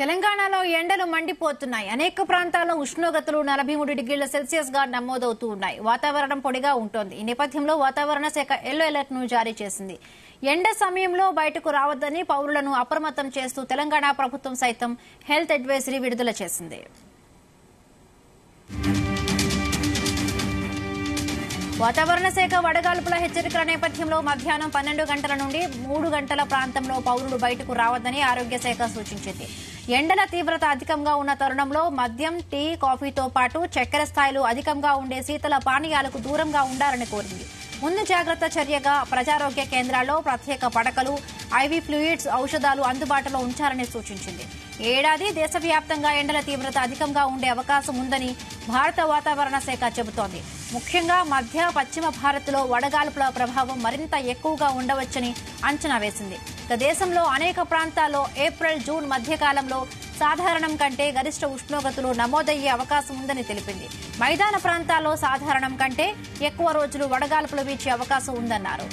తెలంగాణలో ఎండలు మండిపోతున్నాయి. అనేక ప్రాంతాల్లో ఉష్ణోగ్రతలు 43 డిగ్రీల సెల్సియస్ గా నమోదవుతూ ఉన్నాయి. వాతావరణం పొడిగా ఉంటోంది. ఈ నేపథ్యంలో వాతావరణ శాఖ ఎల్లో అలర్ట్ ను జారీ చేసింది. ఎండ సమయంలో బయటకు రావద్దని పౌరులను అప్రమత్తం చేస్తూ తెలంగాణ ప్రభుత్వం సైతం హెల్త్ అడ్వైజరీ విడుదల చేసింది. వాతావరణ శాఖ వడగాల్పుల హెచ్చరికల నేపథ్యంలో మధ్యాహ్నం 12 గంటల నుండి 3 గంటల ప్రాంతంలో పౌరులు బయటకు రావద్దని ఆరోగ్య శాఖ సూచించింది. ఎండల తీవ్రత అధికంగా ఉన్న తరుణంలో మద్యం, టీ, కాఫీతో పాటు చక్కెర స్థాయిలు అధికంగా ఉండే శీతల పానీయాలకు దూరంగా ఉండాలని కోరింది. ముందు జాగ్రత్త చర్యగా ప్రజారోగ్య కేంద్రాల్లో ప్రత్యేక పడకలు, ఐవీ ఫ్లూయిడ్స్, ఔషధాలు అందుబాటులో ఉంచాలని సూచించింది. ఏడాది దేశవ్యాప్తంగా ఎండల తీవ్రత అధికంగా ఉండే అవకాశం ఉందని భారత వాతావరణ శాఖ చెబుతోంది. ముఖ్యంగా మధ్య, పశ్చిమ భారత్లో వడగాల్పుల ప్రభావం మరింత ఎక్కువగా ఉండవచ్చని అంచనా వేసింది. దేశంలో అనేక ప్రాంతాల్లో ఏప్రిల్, జూన్ మధ్యకాలంలో సాధారణం కంటే గరిష్ట ఉష్ణోగ్రతలు నమోదయ్యే అవకాశం ఉందని తెలిపింది. మైదాన ప్రాంతాల్లో సాధారణం కంటే ఎక్కువ రోజులు వడగాల్పులు వీచే అవకాశం ఉందన్నారు.